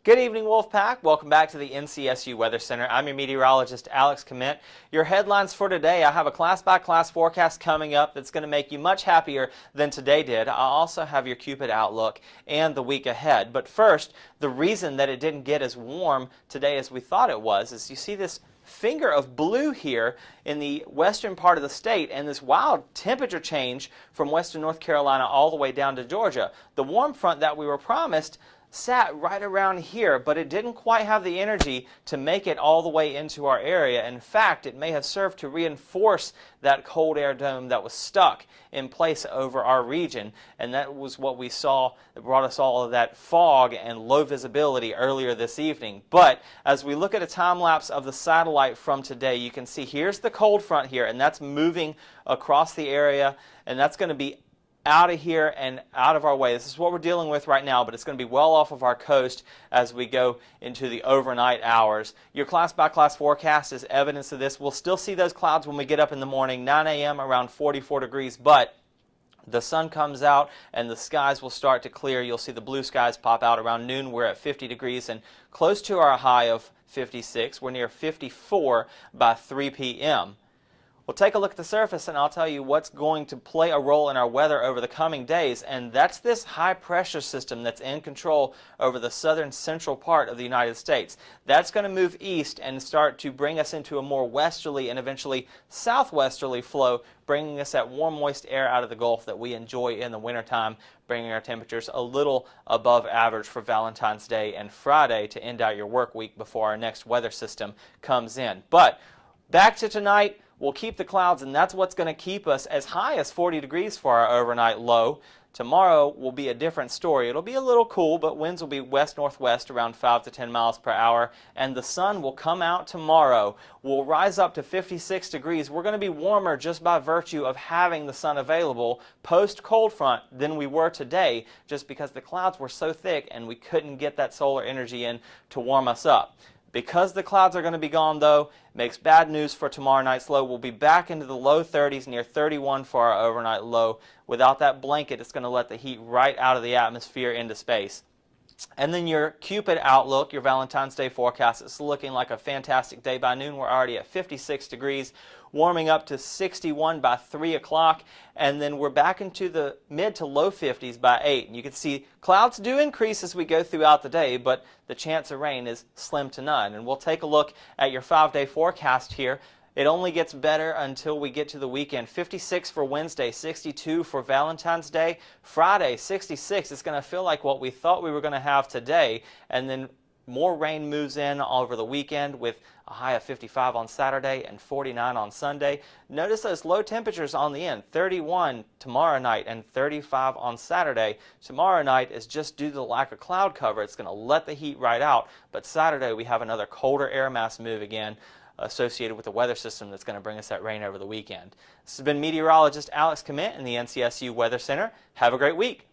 Good evening, Wolfpack. Welcome back to the NCSU Weather Center. I'm your meteorologist, Alex Comment. Your headlines for today: I have a class-by-class forecast coming up that's going to make you much happier than today did. I also have your Cupid outlook and the week ahead. But first, the reason that it didn't get as warm today as we thought it was is you see this finger of blue here in the western part of the state and this wild temperature change from western North Carolina all the way down to Georgia. The warm front that we were promised sat right around here, but it didn't quite have the energy to make it all the way into our area. In fact, it may have served to reinforce that cold air dome that was stuck in place over our region, and that was what we saw that brought us all of that fog and low visibility earlier this evening. But as we look at a time lapse of the satellite from today, you can see here's the cold front here, and that's moving across the area, and that's going to be out of here and out of our way. This is what we're dealing with right now, but it's going to be well off of our coast as we go into the overnight hours. Your class-by-class forecast is evidence of this. We'll still see those clouds when we get up in the morning, 9 a.m. around 44 degrees, but the sun comes out and the skies will start to clear. You'll see the blue skies pop out around noon. We're at 50 degrees and close to our high of 56. We're near 54 by 3 p.m. We'll take a look at the surface and I'll tell you what's going to play a role in our weather over the coming days, and that's this high pressure system that's in control over the southern central part of the United States. That's going to move east and start to bring us into a more westerly and eventually southwesterly flow, bringing us that warm, moist air out of the Gulf that we enjoy in the wintertime, bringing our temperatures a little above average for Valentine's Day and Friday to end out your work week before our next weather system comes in. But back to tonight. We'll keep the clouds, and that's what's going to keep us as high as 40 degrees for our overnight low. Tomorrow will be a different story. It'll be a little cool, but winds will be west-northwest around 5 to 10 miles per hour, and the sun will come out tomorrow. We'll rise up to 56 degrees. We're going to be warmer just by virtue of having the sun available post-cold front than we were today, just because the clouds were so thick and we couldn't get that solar energy in to warm us up. Because the clouds are going to be gone, though, it makes bad news for tomorrow night's low. We'll be back into the low 30s, near 31 for our overnight low. Without that blanket, it's going to let the heat right out of the atmosphere into space. And then your Cupid outlook, your Valentine's Day forecast, it's looking like a fantastic day. By noon, we're already at 56 degrees, warming up to 61 by 3 o'clock, and then we're back into the mid to low 50s by 8. And you can see clouds do increase as we go throughout the day, but the chance of rain is slim to none. And we'll take a look at your 5-day forecast here. It only gets better until we get to the weekend. 56 for Wednesday, 62 for Valentine's Day. Friday, 66. It's going to feel like what we thought we were going to have today. And then more rain moves in over the weekend with a high of 55 on Saturday and 49 on Sunday. Notice those low temperatures on the end. 31 tomorrow night and 35 on Saturday. Tomorrow night is just due to the lack of cloud cover. It's going to let the heat right out. But Saturday we have another colder air mass move again, associated with the weather system that's going to bring us that rain over the weekend. This has been meteorologist Alex Comment in the NCSU Weather Center. Have a great week.